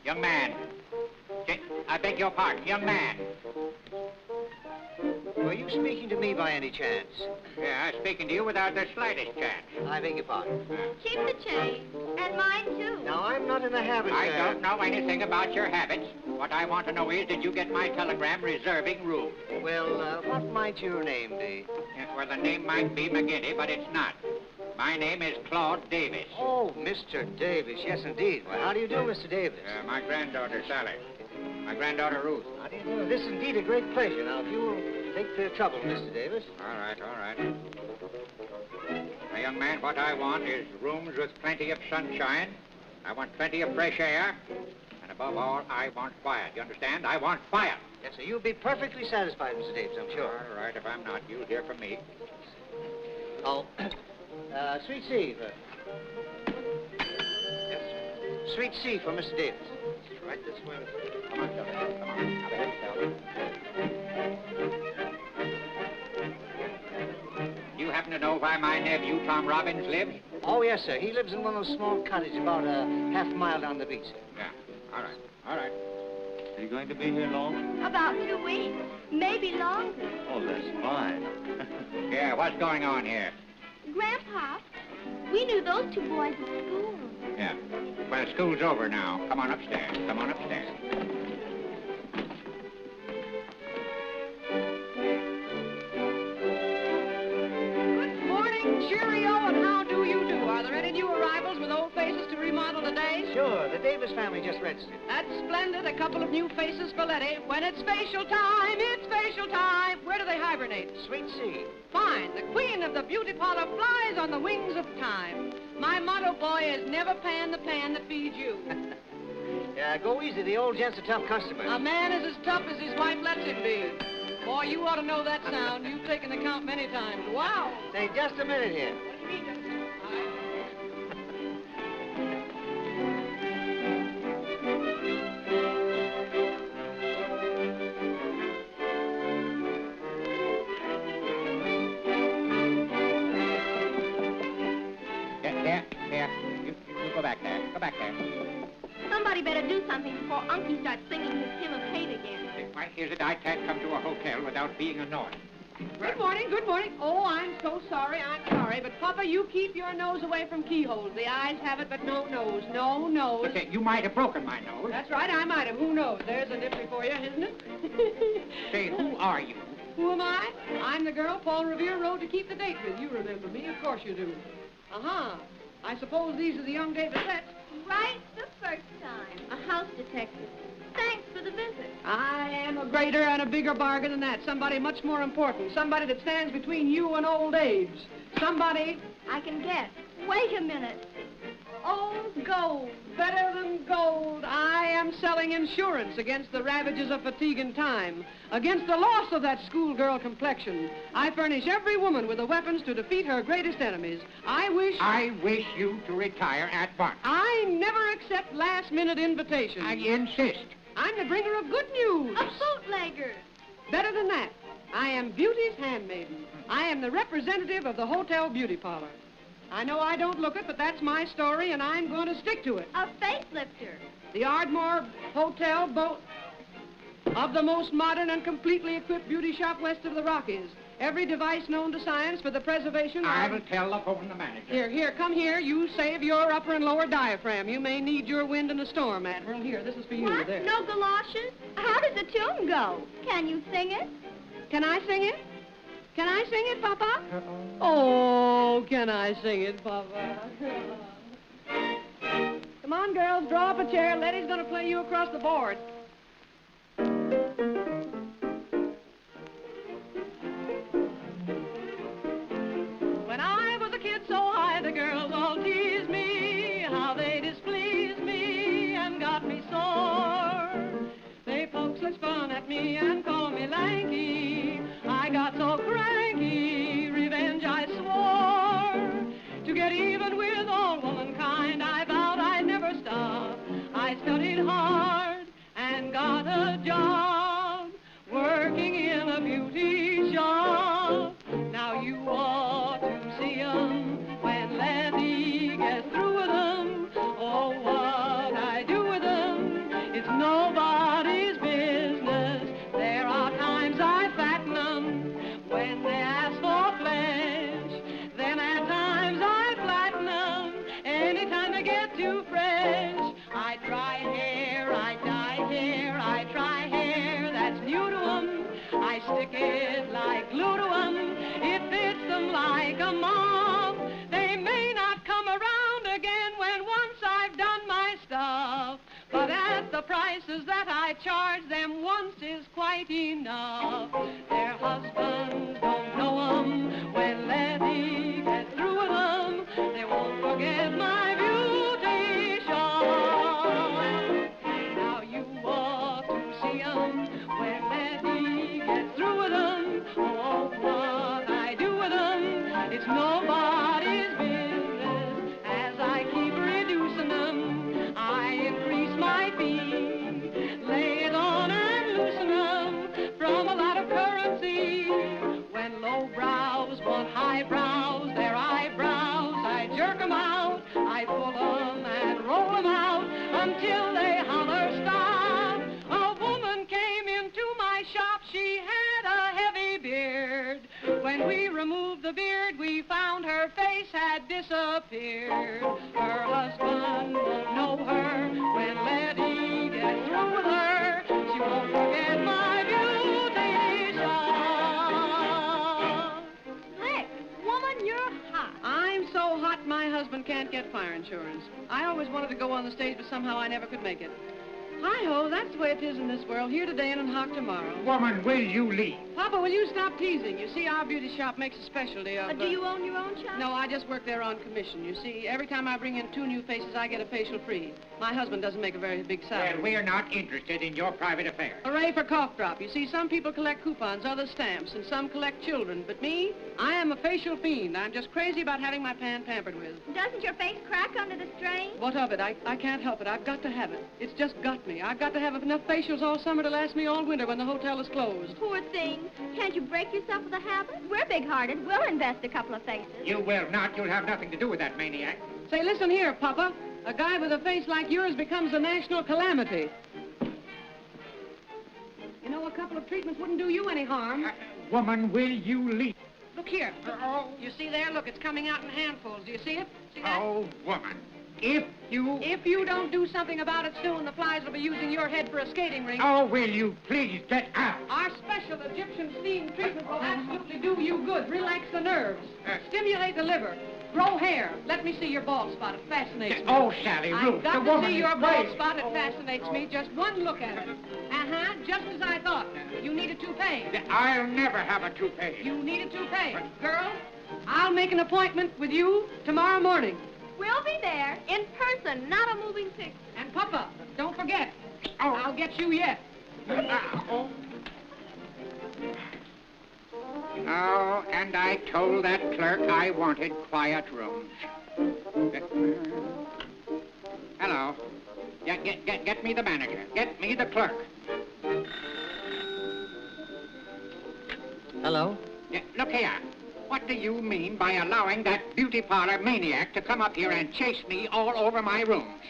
Young man. I beg your pardon, young man. Were you speaking to me by any chance? Yeah, I'm speaking to you without the slightest chance. I beg your pardon. Keep the change. And mine, too. Now, I'm not in the habit, I don't know anything about your habits. What I want to know is, did you get my telegram reserving room? Well, what might your name be? Yeah, well, the name might be McGinty, but it's not. My name is Claude Davis. Oh, Mr. Davis. Yes, indeed. Well, how do you do, Mr. Davis? My granddaughter, Sally. My granddaughter, Ruth. How do you do? This is indeed a great pleasure. Now, if you will take the trouble, Mr. Davis. All right, all right. Now, young man, what I want is rooms with plenty of sunshine. I want plenty of fresh air. And above all, I want quiet. You understand? I want quiet. Yes, sir. You'll be perfectly satisfied, Mr. Davis, I'm sure. All right, if I'm not, you'll hear from me. Oh, sweet C. Yes, sir. Sweet C for Mr. Davis. Right this way. Come on, Sally. Come on. Now, behave yourself. Do you happen to know why my nephew, Tom Robbins, lives? Oh, yes, sir. He lives in one of those small cottages about a half mile down the beach, sir. Yeah. All right. All right. Are you going to be here long? About 2 weeks. Maybe longer. Oh, that's fine. Yeah, what's going on here? Grandpa, we knew those 2 boys at school. Yeah. Well, school's over now. Come on upstairs. Come on upstairs. Good morning, cheerio, and how do you do? Are there any new arrivals with old faces to remodel today? Sure. The Davis family just registered. That's splendid. A couple of new faces for Letty. When it's facial time, it's facial time. Where do they hibernate? Sweet C. Fine. The queen of the beauty parlor flies on the wings of time. My motto, boy, is never pan the pan that feeds you. Yeah, go easy. The old gent's a tough customer. A man is as tough as his wife lets him be. Boy, you ought to know that sound. You've taken the count many times. Wow. Say, just a minute here. There. You go back there. Go back there. Somebody better do something before Unky starts singing his hymn of hate again. Why, here's it. I can't come to a hotel without being annoyed. Good morning, good morning. Oh, I'm so sorry, but Papa, you keep your nose away from keyholes. The eyes have it, but no nose. No nose. Okay, you might have broken my nose. That's right, I might have. Who knows? There's a nipsey for you, isn't it? Say, who are you? Who am I? I'm the girl Paul Revere rode to keep the date with. You remember me, of course you do. Uh-huh. I suppose these are the young Davisettes. Right the first time. A house detective. Thanks for the visit. I am a greater and a bigger bargain than that. Somebody much more important. Somebody that stands between you and old age. Somebody... I can guess. Wait a minute. Oh, gold. Better than gold. I am selling insurance against the ravages of fatigue and time. Against the loss of that schoolgirl complexion. I furnish every woman with the weapons to defeat her greatest enemies. I wish you to retire at once. I never accept last-minute invitations. I insist. I'm the bringer of good news. A bootlegger. Better than that. I am beauty's handmaiden. I am the representative of the hotel beauty parlor. I know I don't look it, but that's my story, and I'm going to stick to it. A facelifter. The Ardmore Hotel boat of the most modern and completely equipped beauty shop west of the Rockies. Every device known to science for the preservation of... I will telephone the manager. Here, come here. You save your upper and lower diaphragm. You may need your wind in a storm, Admiral. Here, this is for you. What? There. No galoshes? How does the tune go? Can you sing it? Can I sing it? Can I sing it, Papa? Oh, can I sing it, Papa? Come on, girls, draw up a chair. Letty's going to play you across the board. When I was a kid so high, the girls all teased me, how they displeased me and got me sore. They poked such fun at me and called me lanky. I got so cranky, revenge I swore. To get even with all womankind, I vowed I'd never stop. I studied hard and take 'em off. They may not come around again when once I've done my stuff. But at the prices that I charge them once is quite enough. Their husbands don't know 'em. When Letty gets through with 'em, they won't forget my beauty shop. Now you ought to see 'em. When Letty gets through with 'em, oh, what I do with 'em, it's nobody's business. As I keep reducing 'em, I increase my fee. Lay it on and loosen 'em from a lot of currency. When low brows want high brows, their eyebrows, I jerk 'em out. I pull 'em and roll 'em out until they holler stop. A woman came into my shop, she had a heavy beard. When we removed the beard, we found her face had disappeared. Her husband won't know her. When Letty gets through with her, she won't forget my beauty shop. Slick, woman, you're hot. I'm so hot my husband can't get fire insurance. I always wanted to go on the stage, but somehow I never could make it. Hi-ho, that's the way it is in this world. Here today and in hock tomorrow. Woman, will you leave? Papa, will you stop teasing? You see, our beauty shop makes a specialty of... Do you own your own shop? No, I just work there on commission. You see, every time I bring in 2 new faces, I get a facial free. My husband doesn't make a very big salary. Well, we're not interested in your private affairs. Hooray for cough drop. You see, some people collect coupons, others stamps, and some collect children. But me, I am a facial fiend. I'm just crazy about having my pan pampered with. Doesn't your face crack under the strain? What of it? I can't help it. I've got to have it. It's just got me. I've got to have enough facials all summer to last me all winter when the hotel is closed. Poor thing. Can't you break yourself of the habit? We're big-hearted. We'll invest a couple of faces. You will not. You'll have nothing to do with that maniac. Say, listen here, Papa. A guy with a face like yours becomes a national calamity. You know, a couple of treatments wouldn't do you any harm. Woman, will you leave? Look here. You see there? Look, it's coming out in handfuls. Do you see it? See that? Oh, woman. If you don't do something about it soon, the flies will be using your head for a skating rink. Oh, will you please get out? Our special Egyptian steam treatment will absolutely do you good. Relax the nerves. Stimulate the liver. Grow hair. Let me see your bald spot. It fascinates me. Oh, Sally, Ruth, I've got the to woman see is your bald crazy. spot. It fascinates me. Just one look at it. Uh-huh. Just as I thought. You need a toupee. I'll never have a toupee. You need a toupee. Girl, I'll make an appointment with you tomorrow morning. We'll be there, in person, not a moving picture. And Papa, don't forget. Oh, I'll get you yet. Oh, and I told that clerk I wanted quiet rooms. Hello. Get me the manager. Get me the clerk. Hello? Look here. What do you mean by allowing that beauty parlor maniac to come up here and chase me all over my rooms?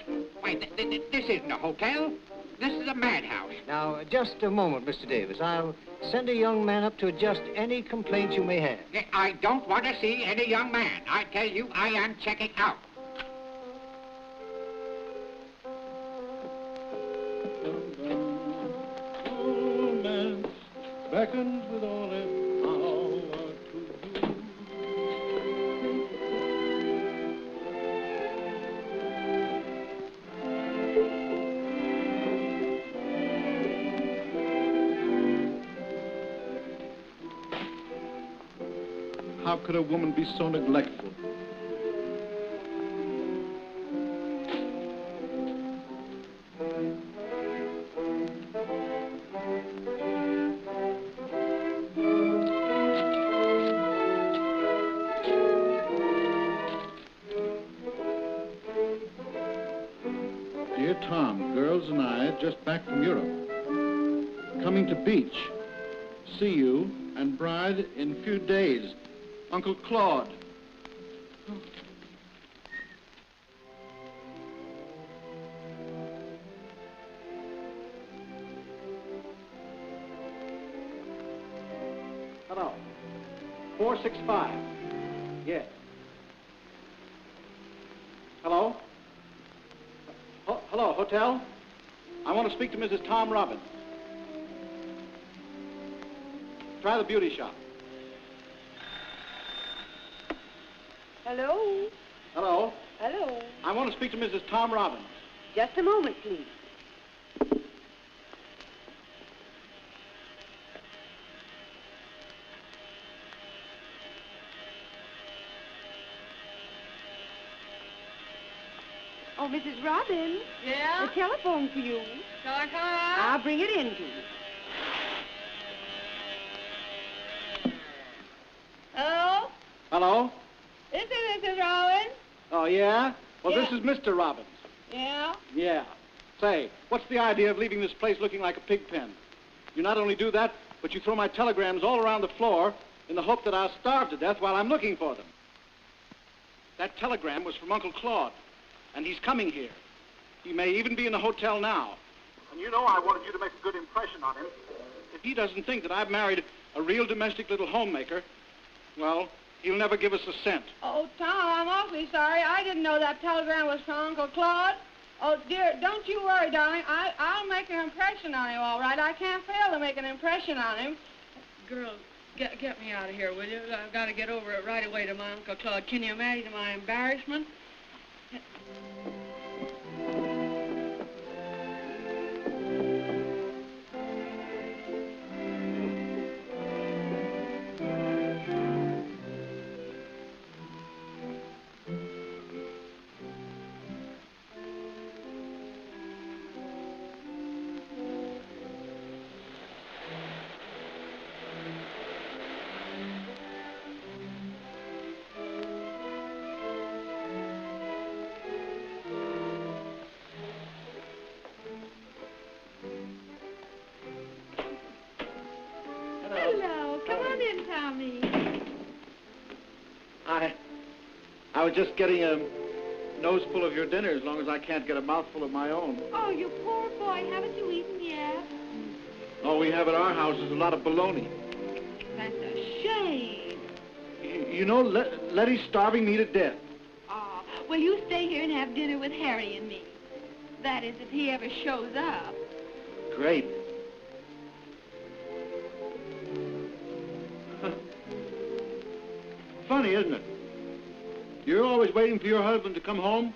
Why, this isn't a hotel. This is a madhouse. Now, just a moment, Mr. Davis. I'll send a young man up to adjust any complaints you may have. I don't want to see any young man. I tell you, I am checking out. Romance beckons with all its power to you. How could a woman be so neglectful? Dear Tom, girls and I just back from Europe. Coming to beach. See you and bride in few days. Uncle Claude. Hello. 465. Yes. Hello? Hello, hotel? I want to speak to Mrs. Tom Robbins. Try the beauty shop. Hello? Hello? Hello? I want to speak to Mrs. Tom Robbins. Just a moment, please. Oh, Mrs. Robbins. Yeah? The telephone for you. Shall I come out? I'll bring it in to you. Hello? Hello? This is Mrs. Robbins. Oh, yeah? Well, Yeah. this is Mr. Robbins. Yeah? Yeah. Say, what's the idea of leaving this place looking like a pig pen? You not only do that, but you throw my telegrams all around the floor in the hope that I'll starve to death while I'm looking for them. That telegram was from Uncle Claude, and he's coming here. He may even be in the hotel now. And you know I wanted you to make a good impression on him. If he doesn't think that I've married a real domestic little homemaker, well, he'll never give us a cent. Oh, Tom, I'm awfully sorry. I didn't know that telegram was from Uncle Claude. Oh, dear, don't you worry, darling. I'll make an impression on him, all right. I can't fail to make an impression on him. Girls, get me out of here, will you? I've got to get over it right away to my Uncle Claude. Can you imagine my embarrassment? Hello. Come on in, Tommy. I was just getting a nose full of your dinner as long as I can't get a mouthful of my own. Oh, you poor boy. Haven't you eaten yet? All we have at our house is a lot of bologna. That's a shame. You know, Letty's starving me to death. Oh, well, you stay here and have dinner with Harry and me. That is, if he ever shows up. Great. Funny, isn't it? You're always waiting for your husband to come home,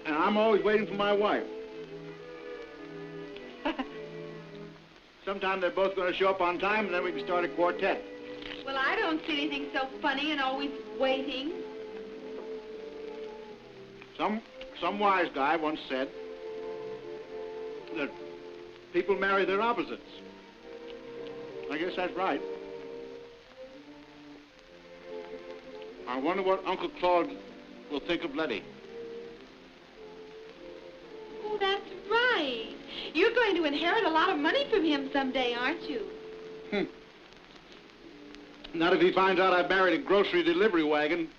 and I'm always waiting for my wife. Sometime they're both going to show up on time, and then we can start a quartet. Well, I don't see anything so funny in always waiting. Some wise guy once said that people marry their opposites. I guess that's right. I wonder what Uncle Claude will think of Letty. Oh, that's right. You're going to inherit a lot of money from him someday, aren't you? Not if he finds out I've married a grocery delivery wagon.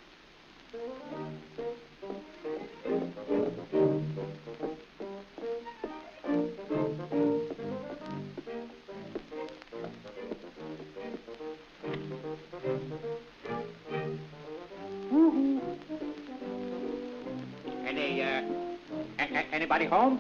Anybody home?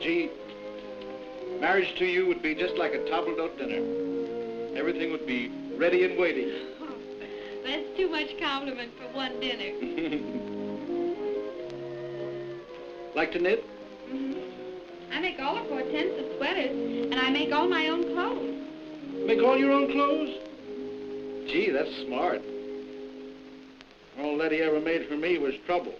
Gee, marriage to you would be just like a table-d'hote dinner. Everything would be ready and waiting. Oh, that's too much compliment for one dinner. Like to knit? Mm-hmm. I make all of Hortense's sweaters, and I make all my own clothes. Make all your own clothes? Gee, that's smart. All Letty ever made for me was trouble.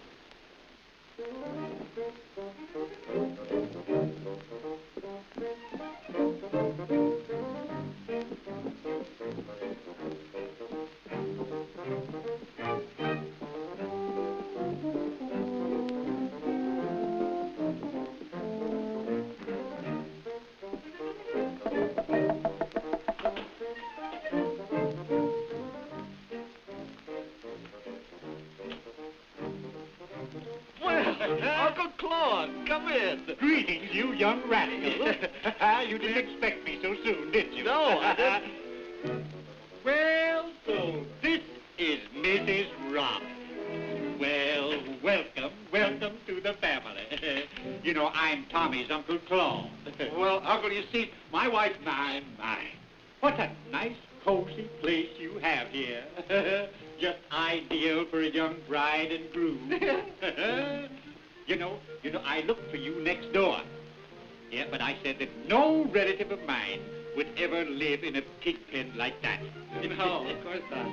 Well, Uncle Claude, come in. Greetings, you young rascal. You didn't expect me so soon, did you? No, I didn't. Well, so this is Mrs. Robin. Well, welcome to the family. You know, I'm Tommy's Uncle Claude. Well, Uncle, you see, my wife... My. What a nice, cozy place you have here. Just ideal for a young bride and groom. You know, I looked for you next door. Yeah, but I said that no relative of mine would ever live in a pig pen like that. No, of course not.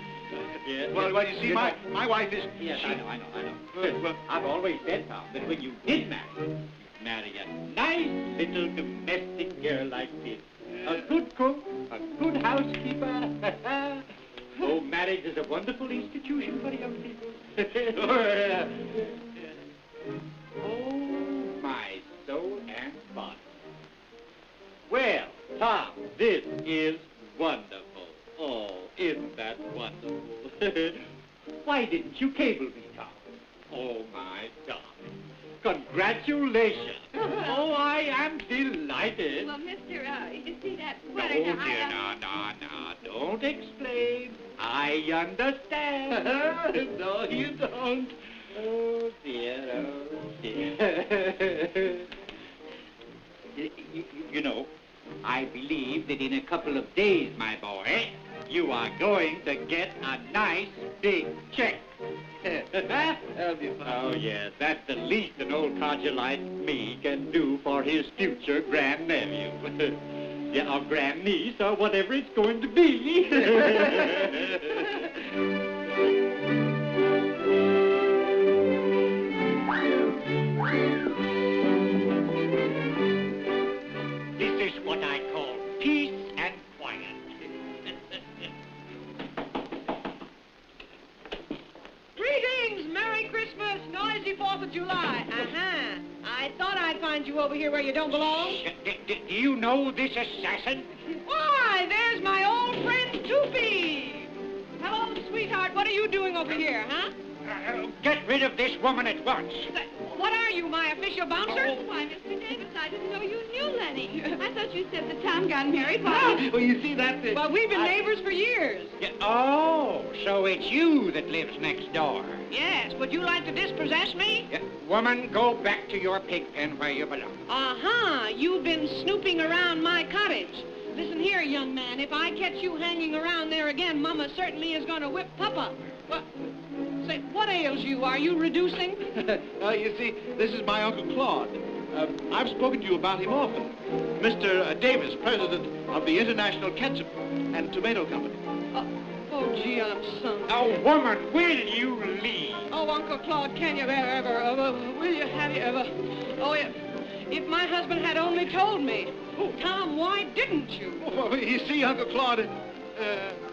Yeah, Well, you see, my wife is... Yes, she- I know. Well, I've always said, Tom, that when you did marry a nice little domestic girl like this, a good cook, a good housekeeper. Oh, marriage is a wonderful institution for young people. Oh, my soul and body. Well, Tom, this is wonderful. Oh, isn't that wonderful? Why didn't you cable me, Tom? Oh, my darling. Congratulations. Oh, I am delighted. Well, Mr. You see that No, sweater? dear, no. Don't explain. I understand. No, you don't. Oh, dear. You know, I believe that in a couple of days, my boy, you are going to get a nice big check. That'll be fine. Oh, yes, that's the least an old codger like me can do for his future grandnephew. Yeah, or grandniece, or whatever it's going to be. This is what I call peace and quiet. Greetings! Merry Christmas! Noisy 4th of July! I thought I'd find you over here where you don't belong. Do you know this assassin? Why, there's my old friend Toopy! Hello, sweetheart. What are you doing over here, huh? Get rid of this woman at once. What are you, my official bouncer? Oh, why, Mr. Davis, I didn't know you knew Letty. I thought you said that Tom got married. Why? Well, you see, that's it. Well, we've been neighbors for years. Yeah, oh, so it's you that lives next door. Yes, would you like to dispossess me? Yeah, woman, go back to your pig pen where you belong. Uh-huh. You've been snooping around my cottage. Listen here, young man. If I catch you hanging around there again, Mama certainly is going to whip Papa. What ails you? Are you reducing? You see, this is my Uncle Claude. I've spoken to you about him often. Mr. Davis, president of the International Ketchup and Tomato Company. Oh, gee, I'm sunk. Oh, woman, will you leave? Oh, Uncle Claude, can you have you ever... Oh, if my husband had only told me. Oh, Tom, why didn't you? Oh, you see, Uncle Claude,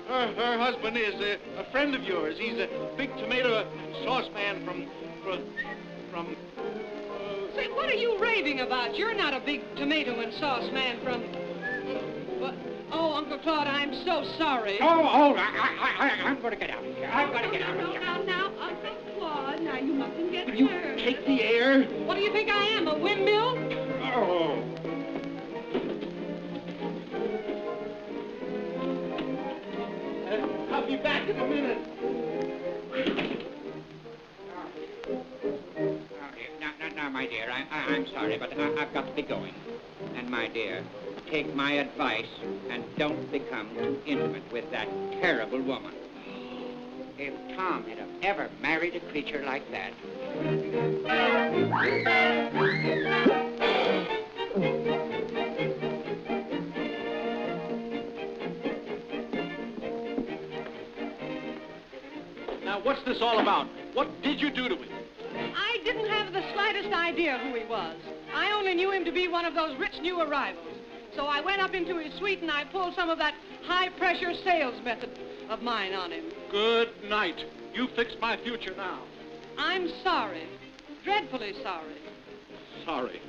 her husband is a friend of yours. He's a big tomato sauce man from... Say, what are you raving about? You're not a big tomato and sauce man from... What? Oh, Uncle Claude, I'm so sorry. Oh, I'm going to get out of here. I've got to get out of here. Now, Uncle Claude, now you mustn't get You nervous. take the air. What do you think I am, a windmill? Oh. I'll be back in a minute. Now, my dear, I'm sorry, but I've got to be going. And, my dear, take my advice and don't become too intimate with that terrible woman. If Tom had have ever married a creature like that... Now, what's this all about? What did you do to him? I didn't have the slightest idea who he was. I only knew him to be one of those rich new arrivals. So I went up into his suite and I pulled some of that high-pressure sales method of mine on him. Good night. You fixed my future now. I'm sorry. Dreadfully sorry. Sorry.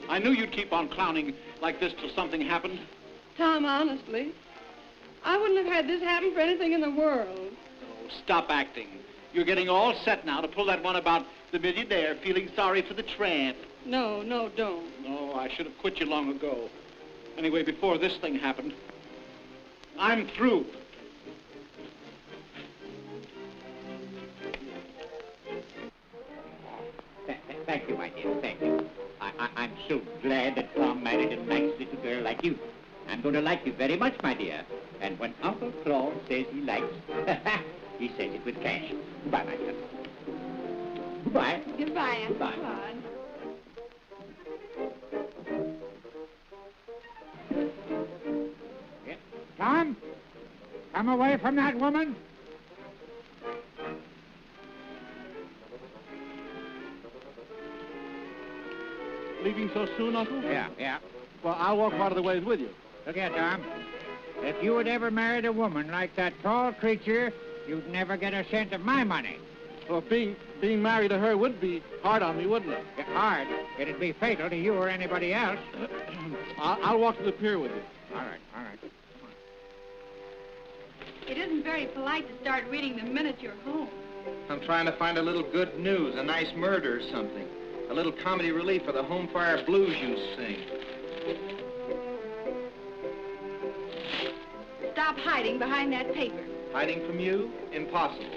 I knew you'd keep on clowning like this till something happened. Tom, honestly, I wouldn't have had this happen for anything in the world. Oh, stop acting. You're getting all set now to pull that one about the millionaire feeling sorry for the tramp. No, don't. Oh, I should have quit you long ago. Anyway, before this thing happened, I'm through. Thank you, my dear, thank you. I'm so glad that Tom married a nice little girl like you. I'm going to like you very much, my dear. And when Uncle Claude says he likes, he says it with cash. Goodbye, my dear. Goodbye. Goodbye, Uncle Goodbye. Claude. Yeah. Tom, come away from that woman. Leaving so soon, Uncle? Yeah. Well, I'll walk part of the ways with you. Look here, Tom. If you had ever married a woman like that tall creature, you'd never get a cent of my money. Well, being married to her would be hard on me, wouldn't it? Hard. It'd be fatal to you or anybody else. I'll walk to the pier with you. All right. It isn't very polite to start reading the minute you're home. I'm trying to find a little good news, a nice murder or something. A little comedy relief for the home fire blues you sing. Stop hiding behind that paper. Hiding from you? Impossible.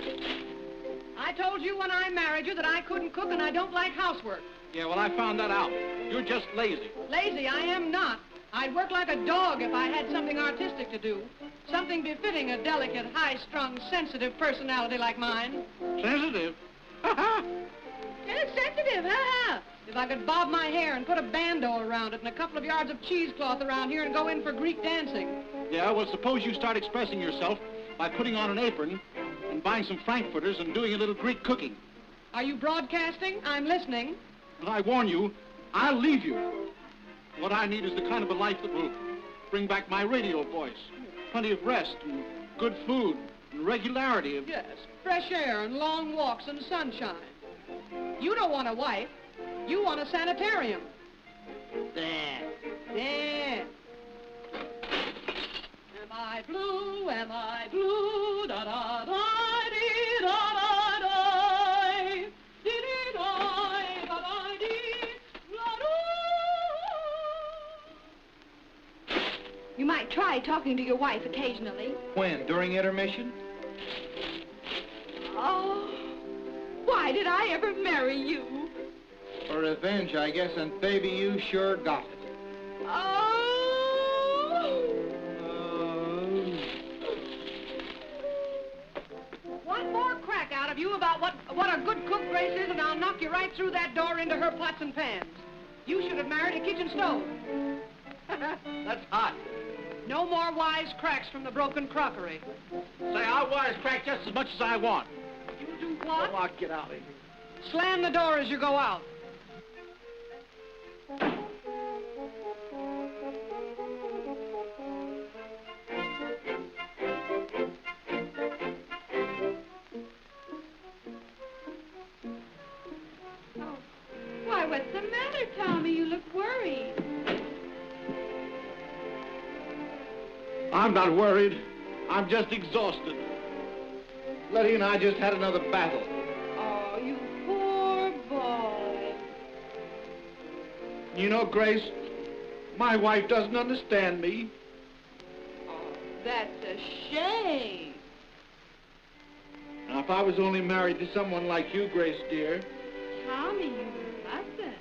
I told you when I married you that I couldn't cook and I don't like housework. Yeah, well, I found that out. You're just lazy. Lazy, I am not. I'd work like a dog if I had something artistic to do. Something befitting a delicate, high-strung, sensitive personality like mine. Sensitive? Yeah, sensitive, ha-ha. If I could bob my hair and put a bandeau around it and a couple of yards of cheesecloth around here and go in for Greek dancing. Yeah, well, suppose you start expressing yourself by putting on an apron and buying some frankfurters and doing a little Greek cooking. Are you broadcasting? I'm listening. And I warn you, I'll leave you. What I need is the kind of a life that will bring back my radio voice. Plenty of rest and good food and regularity of... Yes, fresh air and long walks and sunshine. You don't want a wife. You want a sanitarium. There. Am I blue? Am I blue? Da da da dee da da da dee dee da da da dee la doo. You might try talking to your wife occasionally. When? During intermission? Oh, why did I ever marry you? For revenge, I guess, and baby, you sure got it. Oh! One more crack out of you about what a good cook Grace is, and I'll knock you right through that door into her pots and pans. You should have married a kitchen stove. That's hot. No more wise cracks from the broken crockery. Say, I'll wisecrack just as much as I want. You do what? Oh, I'll get out of here. Slam the door as you go out. Oh, why, what's the matter, Tommy? You look worried. I'm not worried. I'm just exhausted. Letty and I just had another battle. Oh, you poor boy. You know, Grace, my wife doesn't understand me. Oh, that's a shame. Now, if I was only married to someone like you, Grace, dear. Tommy, you mustn't.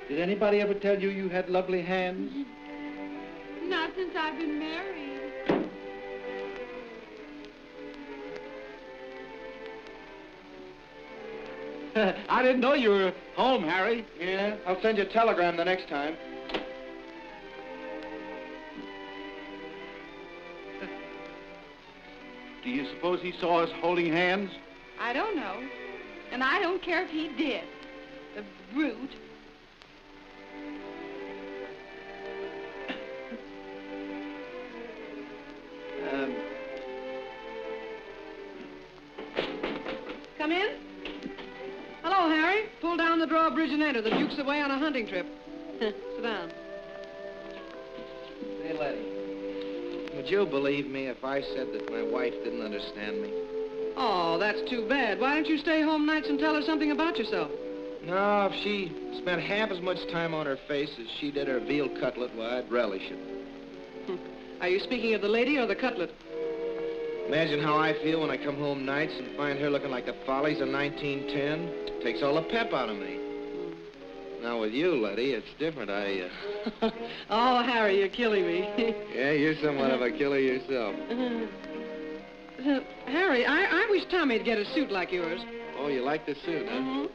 Did anybody ever tell you you had lovely hands? Not since I've been married. I didn't know you were home, Harry. Yeah, I'll send you a telegram the next time. Do you suppose he saw us holding hands? I don't know. And I don't care if he did. The brute. Come in. Hello, Harry. Pull down the drawbridge and enter. The Duke's away on a hunting trip. Sit down. Hey, Letty. Would you believe me if I said that my wife didn't understand me? Oh, that's too bad. Why don't you stay home nights and tell her something about yourself? No, if she spent half as much time on her face as she did her veal cutlet, well, I'd relish it. Are you speaking of the lady or the cutlet? Imagine how I feel when I come home nights and find her looking like the follies of 1910. Takes all the pep out of me. Now, with you, Letty, it's different. Oh, Harry, you're killing me. Yeah, you're somewhat of a killer yourself. Harry, I wish Tommy'd get a suit like yours. Oh, you like the suit, huh? Mm-hmm.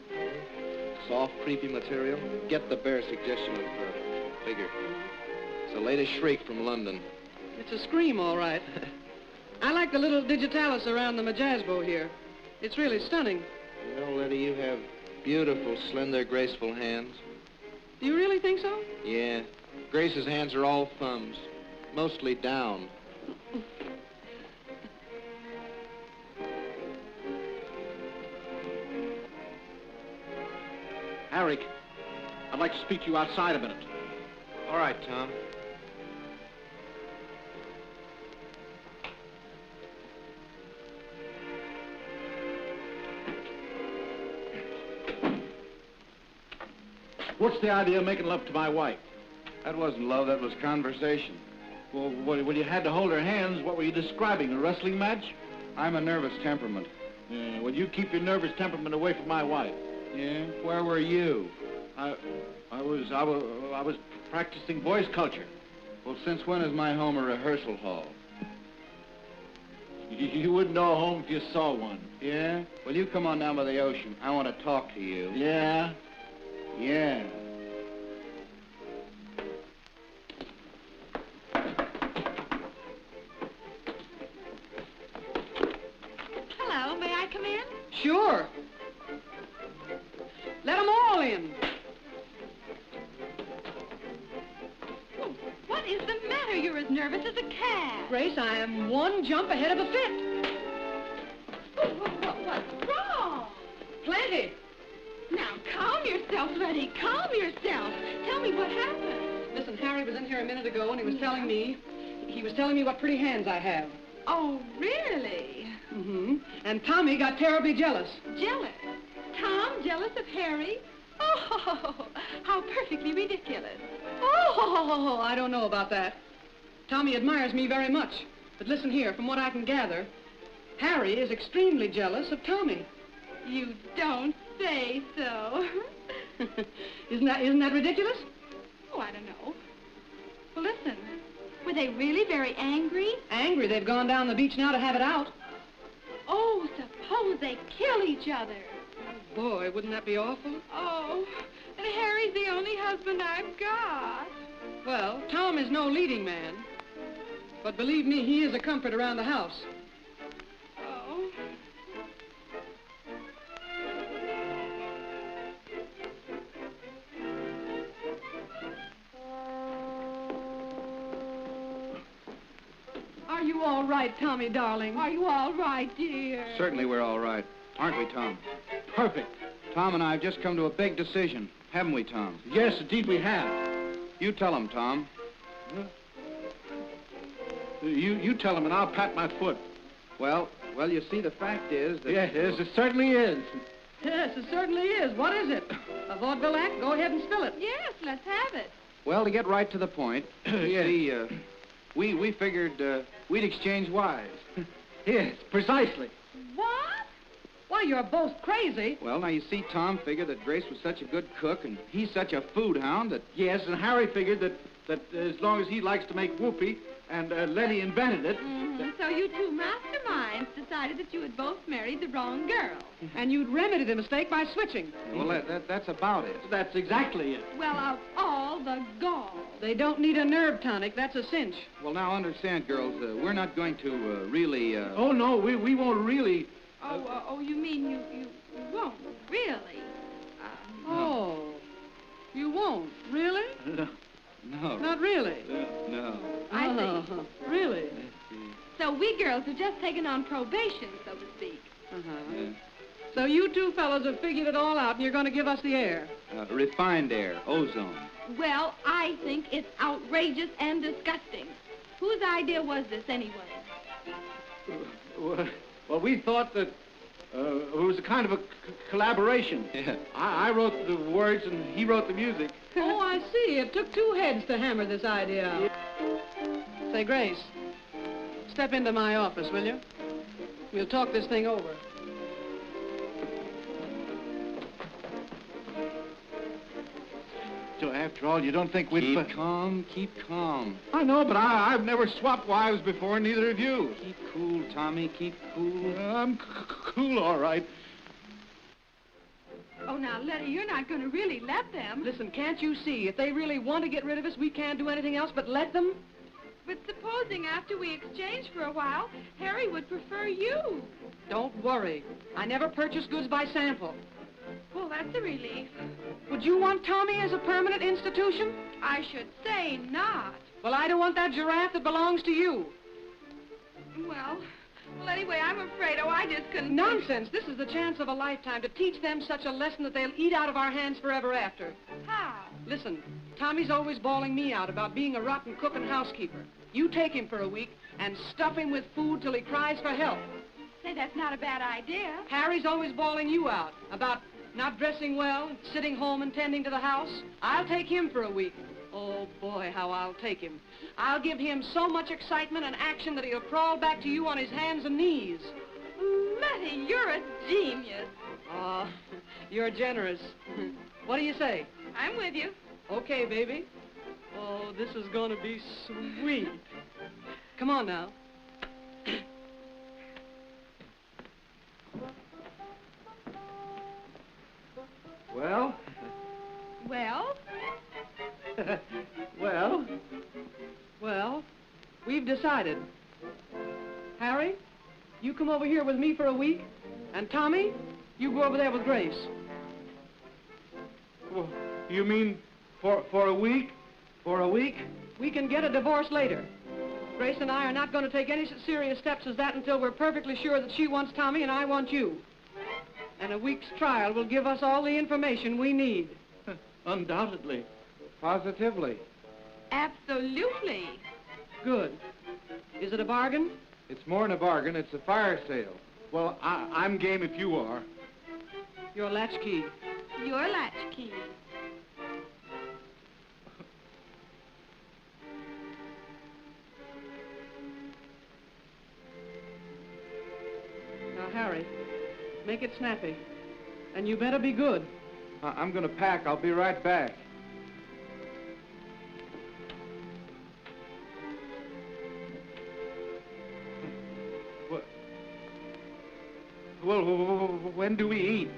Soft, creepy material. Get the bare suggestion of figure. It's the latest shriek from London. It's a scream, all right. I like the little digitalis around the majazbo here. It's really stunning. You know, Letty, you have beautiful, slender, graceful hands. Do you really think so? Yeah. Grace's hands are all thumbs, mostly down. Harry, I'd like to speak to you outside a minute. All right, Tom. What's the idea of making love to my wife? That wasn't love, that was conversation. Well, when you had to hold her hands, what were you describing, a wrestling match? I'm a nervous temperament. Yeah, well, you keep your nervous temperament away from my wife. Yeah? Where were you? I was practicing voice culture. Well, since when is my home a rehearsal hall? You wouldn't know a home if you saw one. Yeah? Well, you come on down by the ocean. I want to talk to you. Yeah? Yeah. Hello, may I come in? Sure. Let them all in. Oh, what is the matter? You're as nervous as a cat. Grace, I am one jump ahead of a fit. Oh, what's wrong? Plenty. Now, calm yourself, Letty. Calm yourself. Tell me what happened. Listen, Harry was in here a minute ago and he was telling me what pretty hands I have. Oh, really? Mm-hmm. And Tommy got terribly jealous. Jealous? Tom jealous of Harry? Oh, how perfectly ridiculous. Oh, I don't know about that. Tommy admires me very much. But listen here, from what I can gather, Harry is extremely jealous of Tommy. You don't say so. Isn't that ridiculous? Oh, I don't know. Well, listen. Were they really very angry? Angry. They've gone down the beach now to have it out. Oh, suppose they kill each other. Boy, wouldn't that be awful? Oh, and Harry's the only husband I've got. Well, Tom is no leading man. But believe me, he is a comfort around the house. Oh. Are you all right, Tommy, darling? Are you all right, dear? Certainly we're all right. Aren't we, Tom? Perfect. Tom and I have just come to a big decision. Haven't we, Tom? Yes, indeed we have. You tell him, Tom. You tell him and I'll pat my foot. Well, you see, the fact is that... Yes, it certainly is. Yes, it certainly is. What is it? A vaudeville act? Go ahead and spill it. Yes, let's have it. Well, to get right to the point, Yes. see, we figured we'd exchange wives. Yes, precisely. What? Why, you're both crazy. Well, now, you see, Tom figured that Grace was such a good cook and he's such a food hound that... Yes, and Harry figured that as long as he likes to make whoopee, and Letty invented it... Mm-hmm. So you two masterminds decided that you had both married the wrong girl. And you'd remedy the mistake by switching. Well, that's about it. That's exactly it. Well, of all the gall. They don't need a nerve tonic. That's a cinch. Well, now, understand, girls, we're not going to really... Oh, no, we won't really... Oh, you mean you won't, really? Oh, you won't? Really? No. Not really? No. I see. Really? So we girls have just taken on probation, so to speak. Uh-huh. Yeah. So you two fellows have figured it all out, and you're going to give us the air. Refined air, ozone. Well, I think it's outrageous and disgusting. Whose idea was this, anyway? Well, we thought that it was a kind of a collaboration. Yeah. I wrote the words and he wrote the music. Oh, I see. It took two heads to hammer this idea out. Say, Grace, step into my office, will you? We'll talk this thing over. So after all, you don't think we'd... Keep calm, keep calm. I know, but I've never swapped wives before, neither have you. Keep cool, Tommy, keep cool. I'm cool, all right. Oh, now, Letty, you're not going to really let them. Listen, can't you see? If they really want to get rid of us, we can't do anything else but let them. But supposing after we exchange for a while, Harry would prefer you. Don't worry. I never purchase goods by sample. Well, that's a relief. Would you want Tommy as a permanent institution? I should say not. Well, I don't want that giraffe that belongs to you. Well, anyway, I'm afraid, I just couldn't... Nonsense. This is the chance of a lifetime to teach them such a lesson that they'll eat out of our hands forever after. How? Listen, Tommy's always bawling me out about being a rotten cook and housekeeper. You take him for a week and stuff him with food till he cries for help. Say, that's not a bad idea. Harry's always bawling you out about not dressing well, sitting home and tending to the house. I'll take him for a week. Oh, boy, how I'll take him. I'll give him so much excitement and action that he'll crawl back to you on his hands and knees. Letty, you're a genius. Oh, you're generous. What do you say? I'm with you. Okay, baby. Oh, this is going to be sweet. Come on now. Well? Well? Well, we've decided. Harry, you come over here with me for a week, and Tommy, you go over there with Grace. Well, you mean for a week? For a week? We can get a divorce later. Grace and I are not going to take any such serious steps as that until we're perfectly sure that she wants Tommy and I want you. And a week's trial will give us all the information we need. Undoubtedly. Positively. Absolutely. Good. Is it a bargain? It's more than a bargain. It's a fire sale. Well, I'm game if you are. Your latchkey. Your latchkey. Now, Harry, make it snappy. And you better be good. I'm going to pack. I'll be right back. Well, when do we eat?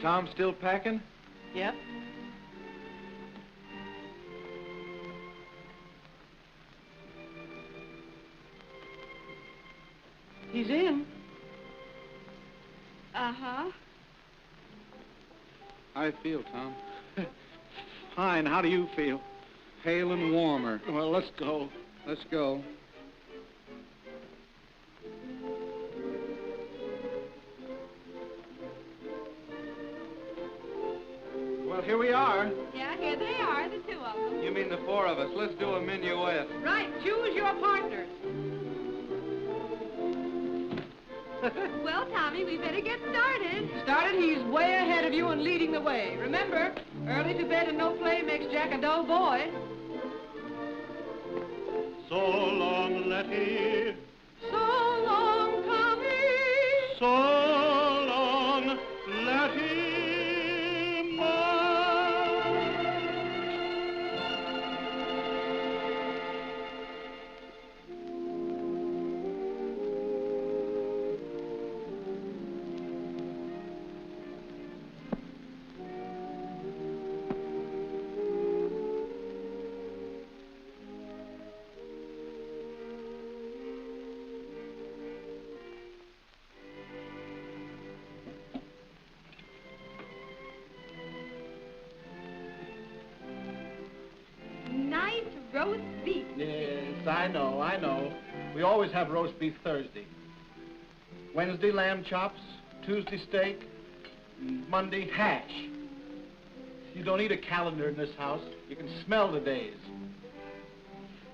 Tom still packing? Yep. He's in. Uh-huh. How you feel, Tom? Fine. How do you feel? Pale and warmer. Well, let's go. Let's go. Well, here we are. Yeah, here they are, the two of them. You mean the four of us. Let's do a minuet. Right, choose your partners. Well, Tommy, we better get started. Started, he's way ahead of you and leading the way. Remember, early to bed and no play makes Jack a dull boy. So long, Letty. So long, Tommy. So roast beef. Yes, I know. We always have roast beef Thursday. Wednesday, lamb chops. Tuesday, steak. Monday, hash. You don't need a calendar in this house. You can smell the days.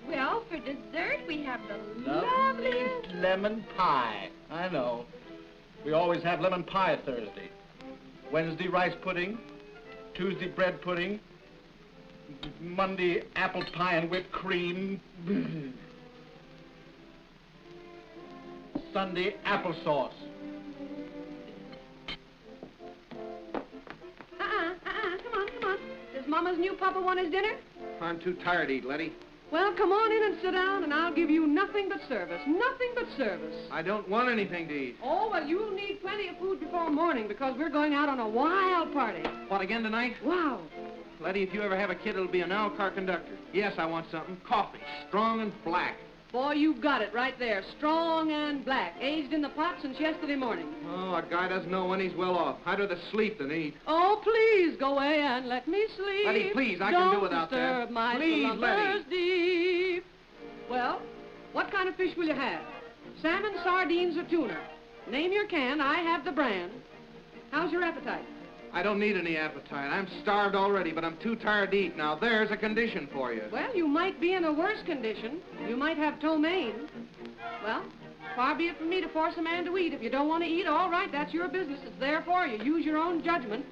Well, for dessert, we have the Lovely loveliest... lemon pie. I know. We always have lemon pie Thursday. Wednesday, rice pudding. Tuesday, bread pudding. Monday, apple pie and whipped cream. Sunday, applesauce. Come on. Does Mama's new papa want his dinner? I'm too tired to eat, Letty. Well, come on in and sit down, and I'll give you nothing but service. Nothing but service. I don't want anything to eat. Oh, well, you'll need plenty of food before morning because we're going out on a wild party. What, again tonight? Wow. Letty, if you ever have a kid, it'll be an L car conductor. Yes, I want something. Coffee. Strong and black. Boy, you've got it right there. Strong and black. Aged in the pot since yesterday morning. Oh, a guy doesn't know when he's well off. I'd rather sleep than eat. Oh, please, go away and let me sleep. Letty, please, I can do without that. Don't disturb my Please, slumbers Letty. deep. Well, what kind of fish will you have? Salmon, sardines, or tuna? Name your can. I have the brand. How's your appetite? I don't need any appetite. I'm starved already, but I'm too tired to eat now. There's a condition for you. Well, you might be in a worse condition. You might have ptomaine. Well, far be it from me to force a man to eat. If you don't want to eat, all right, that's your business. It's there for you. Use your own judgment.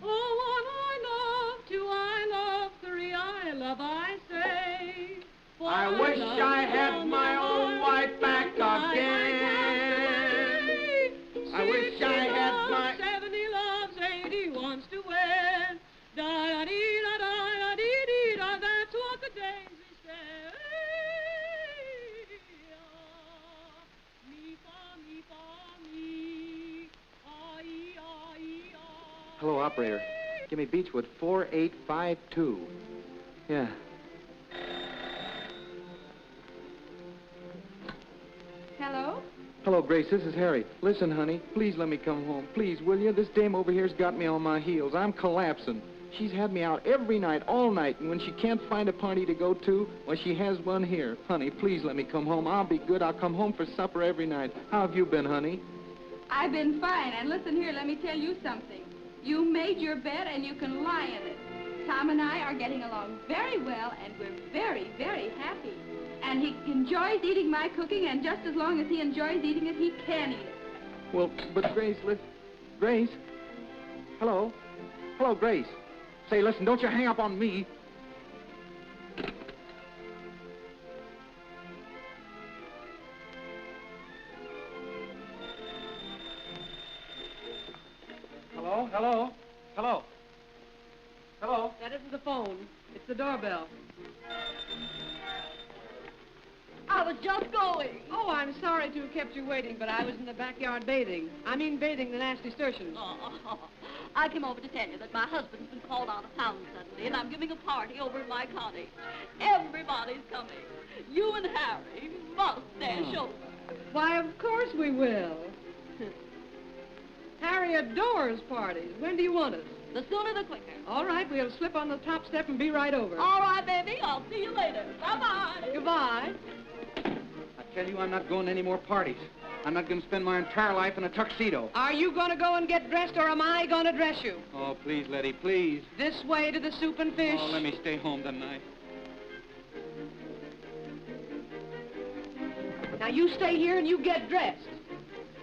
Oh, one I love, two I love, three I love, I say. I wish I had my own wife back again. I wish I had my... 70 loves, 80 wants to wed. Da-da-dee-da-da-da-dee-dee-da, that's what the daisy said. Me-fa-me-fa-me, ah-ee-ah-ee-ah. Hello, operator. Give me Beechwood 4852. Yeah. Hello? Hello, Grace. This is Harry. Listen, honey, please let me come home. Please, will you? This dame over here's got me on my heels. I'm collapsing. She's had me out every night, all night, and when she can't find a party to go to, well, she has one here. Honey, please let me come home. I'll be good. I'll come home for supper every night. How have you been, honey? I've been fine, and listen here, let me tell you something. You made your bed, and you can lie in it. Tom and I are getting along very well, and we're very, very happy. And he enjoys eating my cooking, and just as long as he enjoys eating it, he can eat it. Well, but Grace, Grace? Hello? Hello, Grace. Say, listen, don't you hang up on me. Hello? Hello? Hello? Hello? That isn't the phone. It's the doorbell. I was just going. Oh, I'm sorry to have kept you waiting, but I was in the backyard bathing. I mean bathing the nasty nasturtiums. Oh, I came over to tell you that my husband's been called out of town suddenly, and I'm giving a party over in my cottage. Everybody's coming. You and Harry must dash over. Why, of course we will. Harry adores parties. When do you want us? The sooner the quicker. All right, we'll slip on the top step and be right over. All right, baby. I'll see you later. Bye-bye. Goodbye. I tell you, I'm not going to any more parties. I'm not going to spend my entire life in a tuxedo. Are you going to go and get dressed, or am I going to dress you? Oh, please, Letty, please. This way to the soup and fish. Oh, let me stay home tonight. Now, you stay here and you get dressed.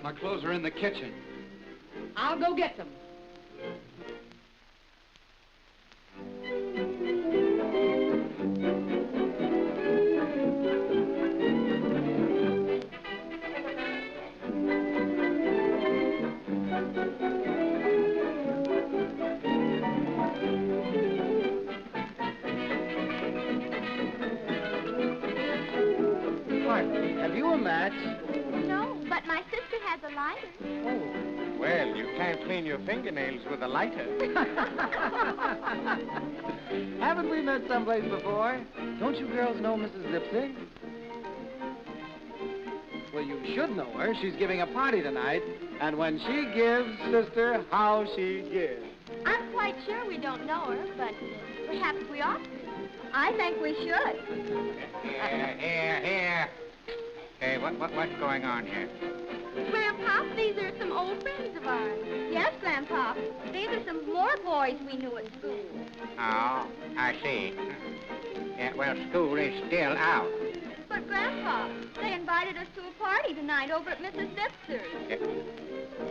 My clothes are in the kitchen. I'll go get them. Have you a match? No, but my sister has a lighter. Oh. Well, you can't clean your fingernails with a lighter. Haven't we met someplace before? Don't you girls know Mrs. Lipsy? Well, you should know her. She's giving a party tonight. And when she gives, sister, how she gives. I'm quite sure we don't know her, but perhaps we ought to. I think we should. Here. Hey, what's going on here? Grandpa, these are some old friends of ours. Yes, Grandpa. These are some more boys we knew at school. Oh, I see. Yeah, well, school is still out. But, Grandpa, they invited us to a party tonight over at Mrs. Zipser's.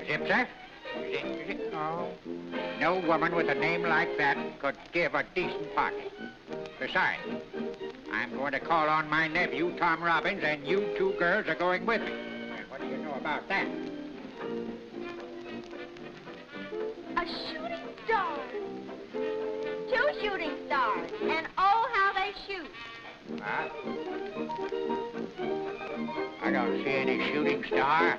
Zipser? Oh. No woman with a name like that could give a decent party. Besides, I'm going to call on my nephew, Tom Robbins, and you two girls are going with me. And what do you know about that? A shooting star. 2 shooting stars. And oh, how they shoot. Huh? I don't see any shooting star.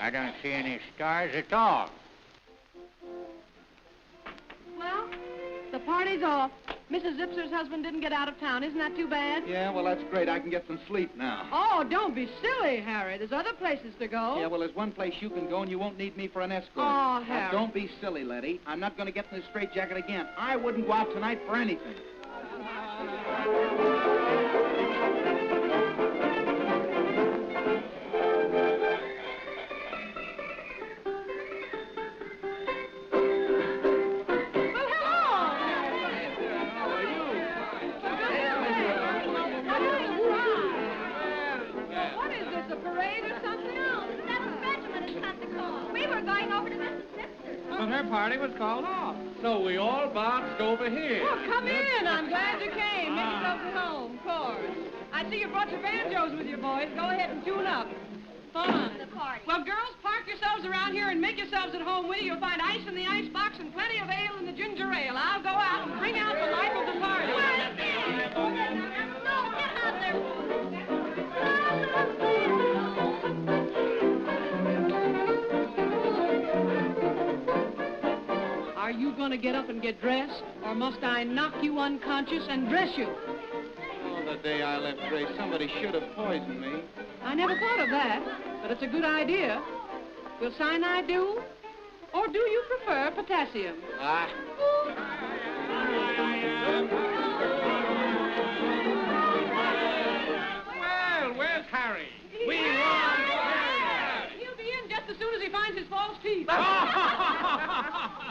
I don't see any stars at all. Well, the party's off. Mrs. Zipser's husband didn't get out of town. Isn't that too bad? Yeah, well, that's great. I can get some sleep now. Oh, don't be silly, Harry. There's other places to go. Yeah, well, there's one place you can go and you won't need me for an escort. Oh, Now, Harry. don't be silly, Letty. I'm not going to get in the straitjacket again. I wouldn't go out tonight for anything. What is this, a parade or something? No, the 7th Regiment has come to call. We were going over to Mrs. Zipser's. But her party was called off. So we all boxed over here. Well, come in. I'm glad you came. Make yourselves at home, of course. I see you brought your banjos with you, boys. Go ahead and tune up. Fun. The party. Well, girls, park yourselves around here and make yourselves at home with you. You'll find ice in the ice box and plenty of ale in the ginger ale. I'll go out and bring out the life of the party. No, get out there. Are you going to get up and get dressed, or must I knock you unconscious and dress you? Oh, the day I left Grace, somebody should have poisoned me. I never thought of that, but it's a good idea. Will cyanide do? Or do you prefer potassium? Well, where's Harry? We He'll be in just as soon as he finds his false teeth.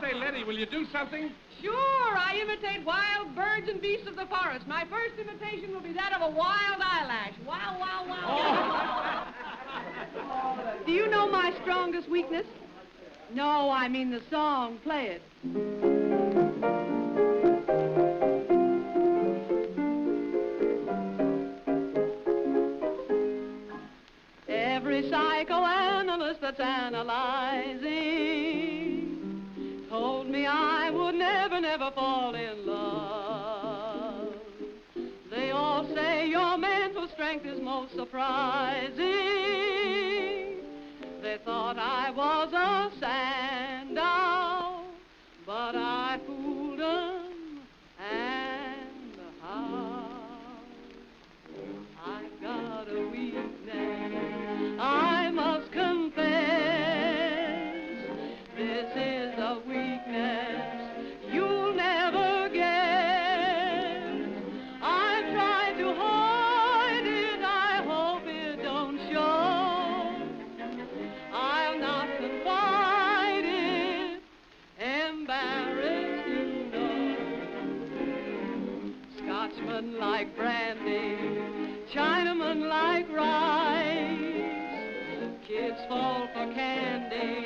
Say, Letty, will you do something? Sure, I imitate wild birds and beasts of the forest. My first imitation will be that of a wild eyelash. Wow, wow, wow. Do you know my strongest weakness? No, I mean the song. Play it. Every psychoanalyst that's analyzing told me I would never, never fall in love. They all say your mental strength is most surprising. They thought I was a Sandow, but I fooled them, and how? I've got a weakness, I must confess. This is a weakness you'll never get. I've tried to hide it, I hope it don't show. I'll not confide it, embarrass you know. Scotchmen like brandy, Chinamen like rice, kids fall for candy,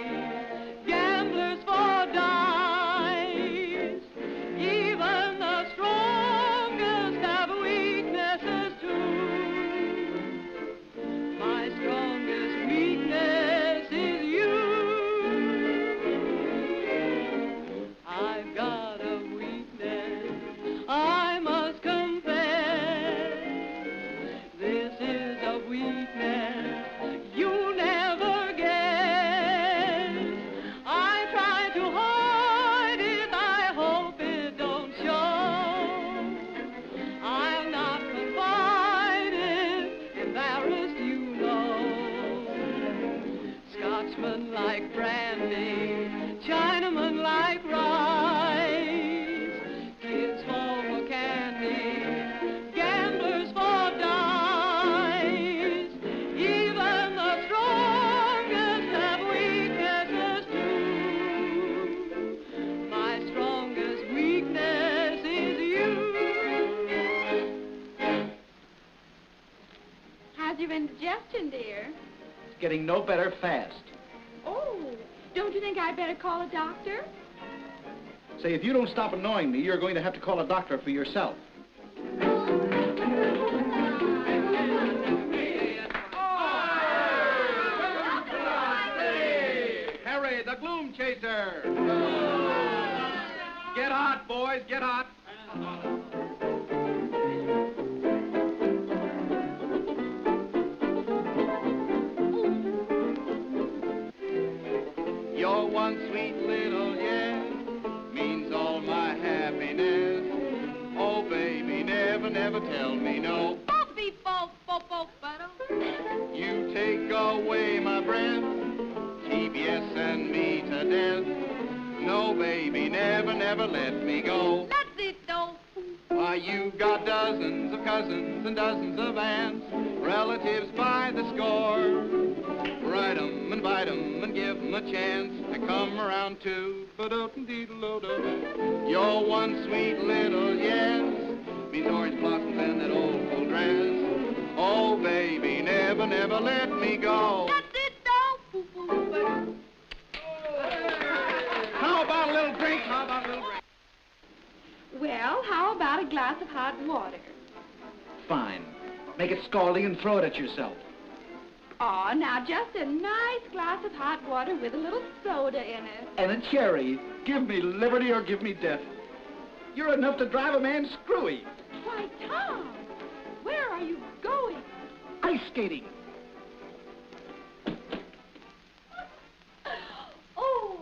gamblers for dice. Even the strongest have weaknesses too. My strongest weakness is you. I've got a weakness, I must confess. This is a weakness you'll never get. Chinamen like brandy, Chinamen like rice. Kids fall for candy, gamblers for dice. Even the strongest have weaknesses too. My strongest weakness is you. How's your indigestion, dear? It's getting no better fast. Oh, don't you think I'd better call a doctor? Say, if you don't stop annoying me, you're going to have to call a doctor for yourself. Harry, the gloom chaser! Get hot, boys, get hot! You're one sweet little yes, means all my happiness. Oh, baby, never, never tell me no. You take away my breath, keep yes and me to death. No, baby, never, never let me go. That's it, though. Why, you've got dozens of cousins and dozens of aunts, relatives by the score. Write 'em, invite 'em, and give 'em a chance to come around too. You're one sweet little yes, means orange blossoms and that old full dress. Oh, baby, never, never let me go. That's it, though. How about a little drink? How about a little drink? Well, how about a glass of hot water? Fine. Make it scalding and throw it at yourself. Oh, now just a nice glass of hot water with a little soda in it. And a cherry. Give me liberty or give me death. You're enough to drive a man screwy. Why, Tom, where are you going? Ice skating. Oh.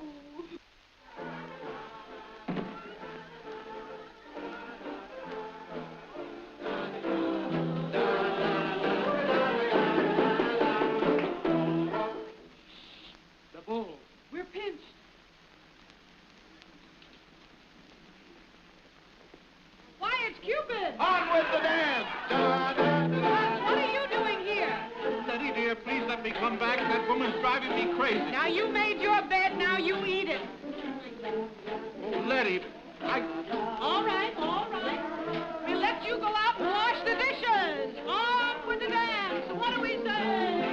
The bull. We're pinched. Why, it's Cupid! On with the dance! What are you doing here? Letty, dear, please let me come back. That woman's driving me crazy. Now, you made your bed, now you eat it. Oh, Letty, All right, all right. We'll let you go out and wash the dishes. On with the dance. What do we say?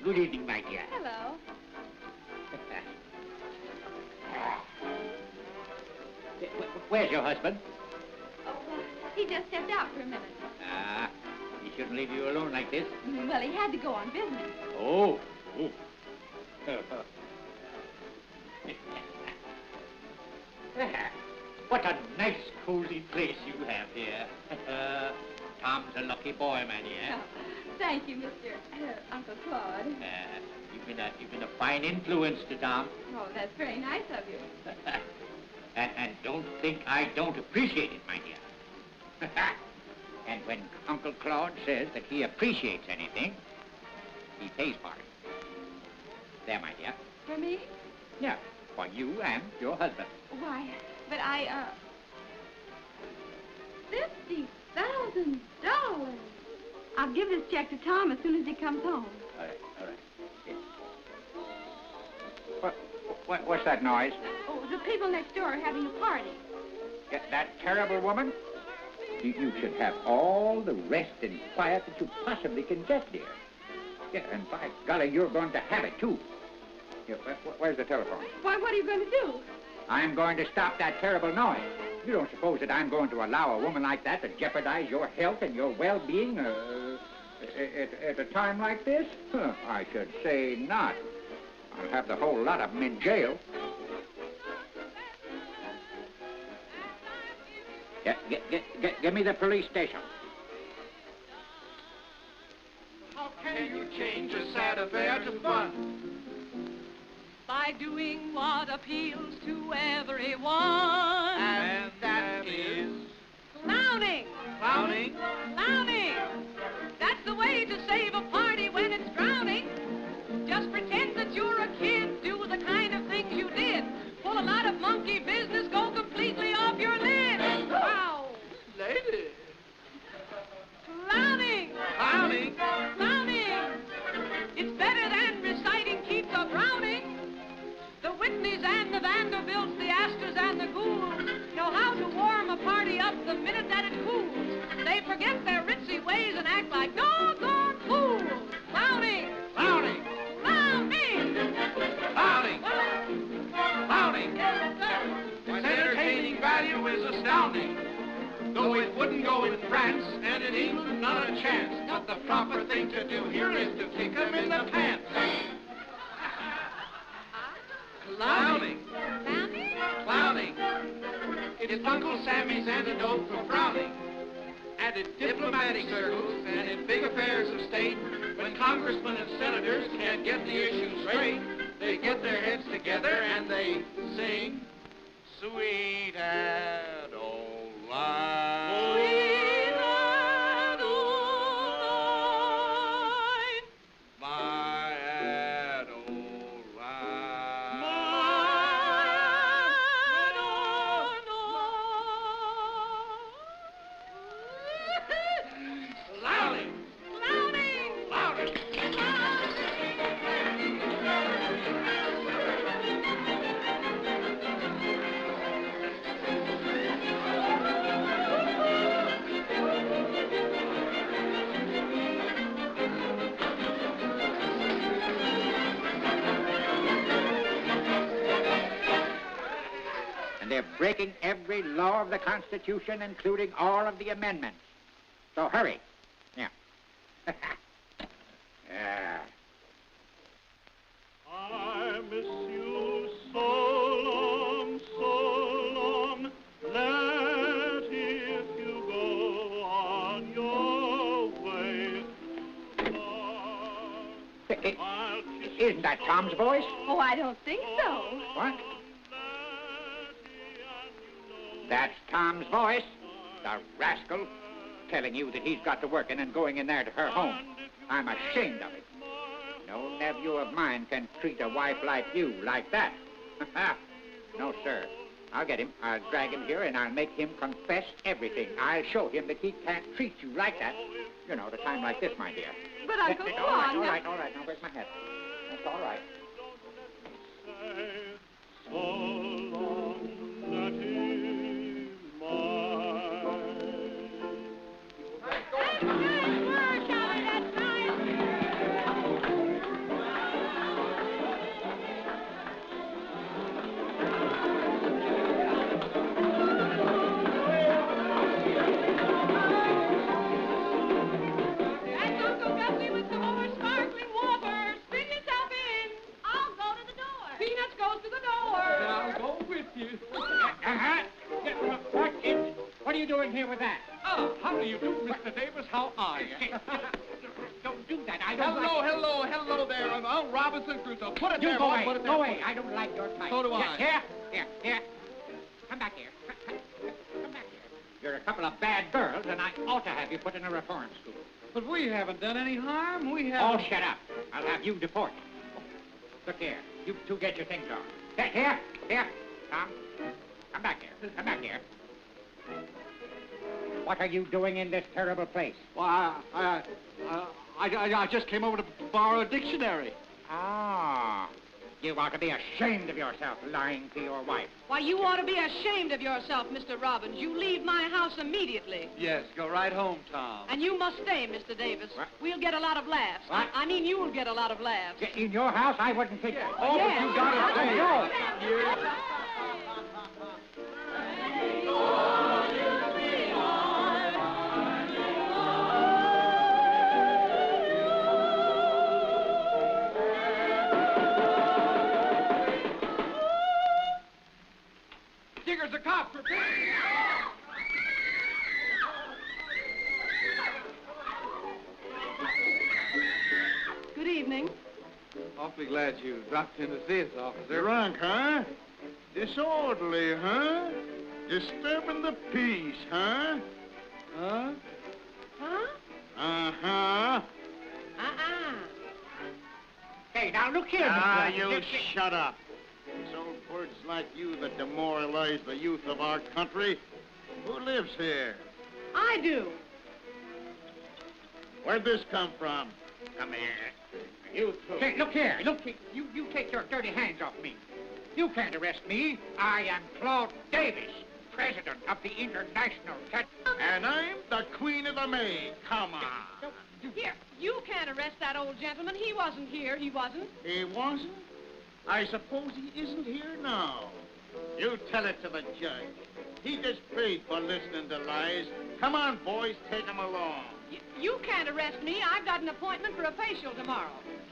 Good evening, my dear. Hello. Where's your husband? Oh, he just stepped out for a minute. Ah, he shouldn't leave you alone like this. Well, he had to go on business. Oh. What a nice, cozy place you have here. Tom's a lucky boy, my dear. Oh, thank you, Mr. Uncle Claude. You've been a fine influence to Tom. Oh, that's very nice of you. And don't think I don't appreciate it, my dear. And when Uncle Claude says that he appreciates anything, he pays for it. There, my dear. For me? Yeah, for you and your husband. Why, but $50,000. I'll give this check to Tom as soon as he comes home. All right. Yes. What's that noise? Oh, the people next door are having a party. That terrible woman? You should have all the rest and quiet that you possibly can get, dear. Yeah, and by golly, you're going to have it, too. Here, where's the telephone? Why, what are you going to do? I'm going to stop that terrible noise. You don't suppose that I'm going to allow a woman like that to jeopardize your health and your well-being at a time like this? Huh, I should say not. I'll have the whole lot of them in jail. Give me the police station. How can you change a sad affair to fun? By doing what appeals to everyone. And that is Clowning! forget their ritzy ways and act like doggone fools. Clowning! Clowning! Clowning! Clowning! Clowning! Its entertaining value is astounding. Though it wouldn't go in France and in England, not a chance. But the proper thing to do here is to kick them in the pants. Clowning. Clowning. It's Uncle Sammy's antidote for frowning. And in diplomatic circles and in big affairs of state, when congressmen and senators can't get the issue straight, they get their heads together and they sing, Sweet Adeline. Sweet Adeline. My Adeline. Clowning! Clowning! Clowning! And they're breaking every law of the Constitution, including all of the amendments. So hurry. Yeah. Yeah. I miss you so long, Letty, if you go on your way. Isn't that Tom's voice? Oh, I don't think so. What? That's Tom's voice. The rascal. Telling you that he's got to working and going in there to her home. I'm ashamed of it. No nephew of mine can treat a wife like you like that. No, sir. I'll get him. I'll drag him here and I'll make him confess everything. I'll show him that he can't treat you like that. You know, at a time like this, my dear. But Uncle Claude... All right. Now, where's my hat? That's all right. So long, Letty, What are you doing here with that? Oh, how do you do, Mr. Davis? How are you? Don't do that. I don't Hello there. I'm Robinson Crusoe. Put it You there, go boy. away. Put it there. Go away. I don't like your type. So do I. Here. Come back here. Come back here. You're a couple of bad girls, and I ought to have you put in a reform school. But we haven't done any harm. We Oh, haven't. shut up. I'll have you deported. Look here. You two get your things on. Here. Tom. Come back here. What are you doing in this terrible place? Well, I just came over to borrow a dictionary. Ah. You ought to be ashamed of yourself lying to your wife. Why, you ought to be ashamed of yourself, Mr. Robbins. You leave my house immediately. Yes, go right home, Tom. And you must stay, Mr. Davis. What? We'll get a lot of laughs. What? I mean, you'll get a lot of laughs. In your house, I wouldn't think that. Oh, Yes. but you gotta stay. No. Digger's a cop. Good evening. Awfully glad you dropped in to see us, officer. Drunk, huh? Disorderly, huh? Disturbing the peace, huh? Huh? Huh? Uh-huh. Hey, now look here, Ah, Mr. you shut up. It's old birds like you that demoralize the youth of our country. Who lives here? I do. Where'd this come from? Come here. You two. Hey, look here. You take your dirty hands off me. You can't arrest me. I am Claude Davis, president of the International Cat... And I'm the Queen of the May. Come on. Here, you can't arrest that old gentleman. He wasn't here. He wasn't. He wasn't? I suppose he isn't here now. You tell it to the judge. He gets paid for listening to lies. Come on, boys, take him along. You can't arrest me. I've got an appointment for a facial tomorrow.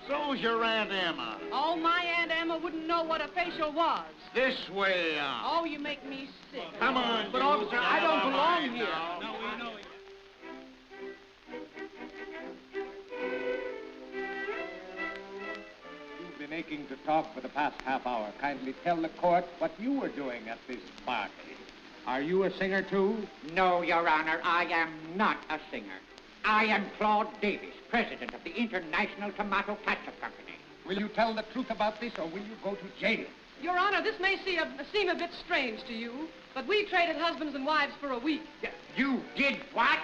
So's your Aunt Emma. Oh, my Aunt Emma wouldn't know what a facial was. This way, Oh, you make me sick. Come on, But, you. officer, I don't belong here. No, we know it. You've been aching to talk for the past half hour. Kindly tell the court what you were doing at this party. Are you a singer, too? No, Your Honor, I am not a singer. I am Claude Davis, president of the International Tomato Ketchup Company. Will you tell the truth about this, or will you go to jail? Your Honor, this may seem a bit strange to you, but we traded husbands and wives for a week. You did what?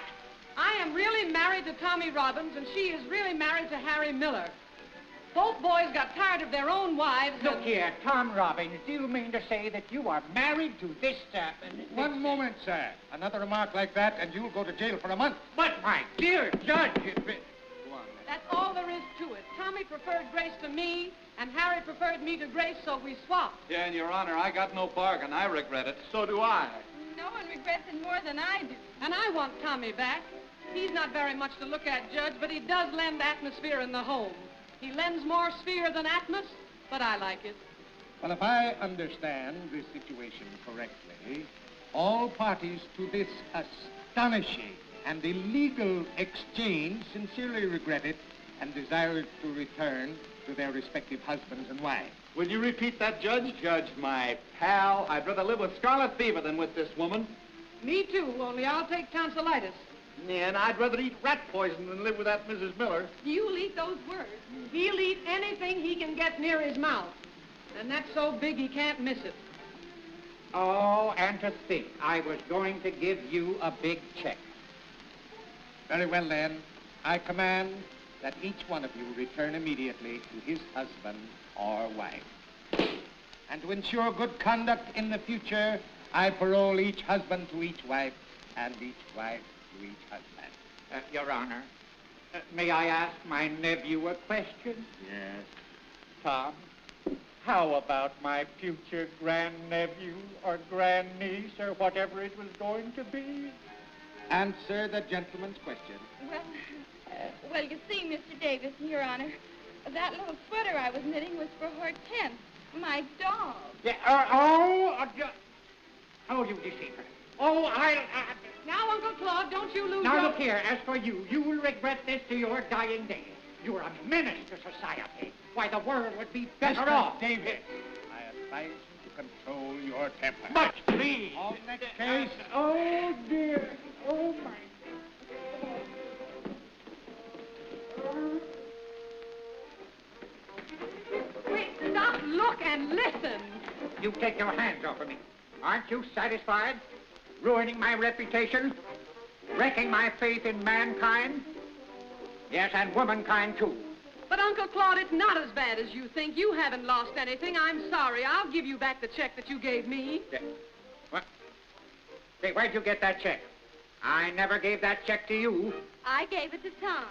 I am really married to Tommy Robbins, and she is really married to Harry Miller. Both boys got tired of their own wives. Look here, Tom Robbins, do you mean to say that you are married to this, One moment, sir. Another remark like that, and you'll go to jail for a month. But, my dear judge, That's all there is to it. Tommy preferred Grace to me, and Harry preferred me to Grace, so we swapped. Yeah, and Your Honor, I got no bargain. I regret it. So do I. No one regrets it more than I do. And I want Tommy back. He's not very much to look at, Judge, but he does lend atmosphere in the home. He lends more sphere than atmos, but I like it. Well, if I understand this situation correctly, all parties to this astonishing and illegal exchange sincerely regret it and desire to return to their respective husbands and wives. Will you repeat that, Judge? Judge, my pal, I'd rather live with scarlet fever than with this woman. Me too, only I'll take tonsillitis. And I'd rather eat rat poison than live with that Mrs. Miller. You'll eat those words. He'll eat anything he can get near his mouth. And that's so big he can't miss it. Oh, and to think I was going to give you a big check. Very well, then. I command that each one of you return immediately to his husband or wife. And to ensure good conduct in the future, I parole each husband to each wife and each wife to each husband. Your Honor, may I ask my nephew a question? Yes. Tom, how about my future grandnephew or grandniece or whatever it was going to be? Answer the gentleman's question. Well, you see, Mr. Davis, Your Honor, that little sweater I was knitting was for Hortense, my dog. Yeah, oh, you deceiver. Oh, Now, Uncle Claude, don't you lose Now, your... look here, as for you, you will regret this to your dying day. You're a menace to society. Why, the world would be better off. Davis, I advise you to control your temper. But please. On next case. Oh, dear. Oh, my. Wait, stop, look, and listen. You take your hands off of me. Aren't you satisfied? Ruining my reputation? Wrecking my faith in mankind? Yes, and womankind, too. But, Uncle Claude, it's not as bad as you think. You haven't lost anything. I'm sorry. I'll give you back the check that you gave me. What? Say, where'd you get that check? I never gave that check to you. I gave it to Tom.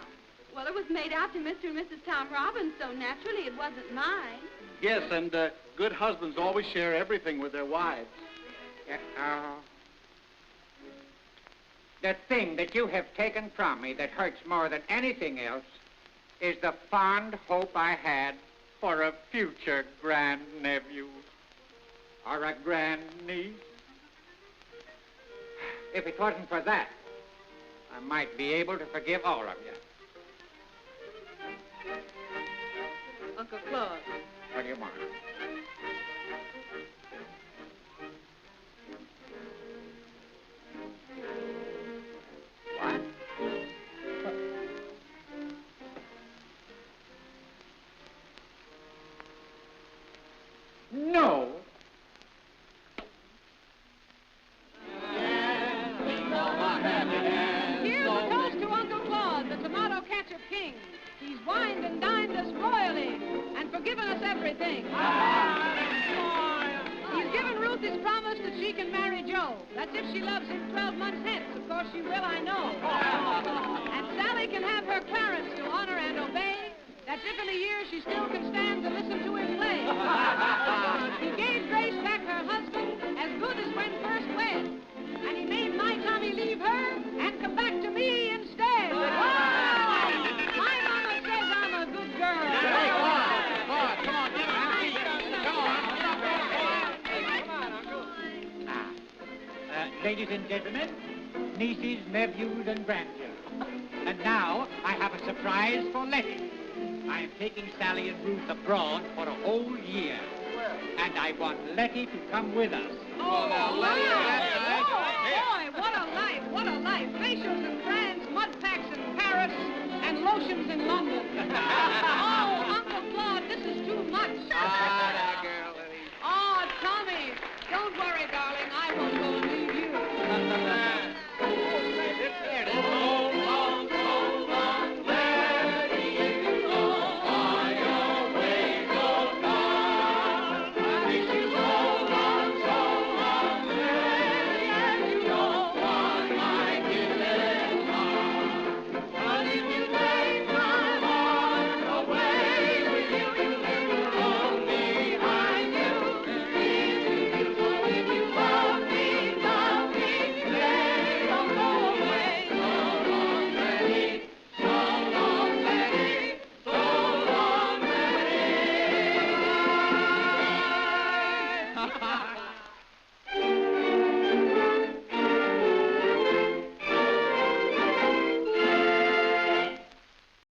Well, it was made out to Mr. and Mrs. Tom Robbins, so naturally it wasn't mine. Yes, and good husbands always share everything with their wives. The thing that you have taken from me that hurts more than anything else is the fond hope I had for a future grandnephew or a grandniece. If it wasn't for that, I might be able to forgive all of you. Uncle Claude. What do you want? What? No. Here's a toast to Uncle Claude, the tomato ketchup king. He's wined and dined us royally and forgiven us everything. He's given Ruth his promise that she can marry Joe. show. That's if she loves him 12 months hence. Of course she will, I know. And Sally can have her Clarence to honor and obey. That's if in a year she still can stand to listen to him play. He gave Grace back her husband as good as when first wed. And he made my Tommy leave her and come back to me instead. My mama says I'm a good girl. Hey, Claude, come on, get him. Ladies and gentlemen, nieces, nephews, and grandchildren. And now I have a surprise for Letty. I am taking Sally and Ruth abroad for a whole year. And I want Letty to come with us. Oh,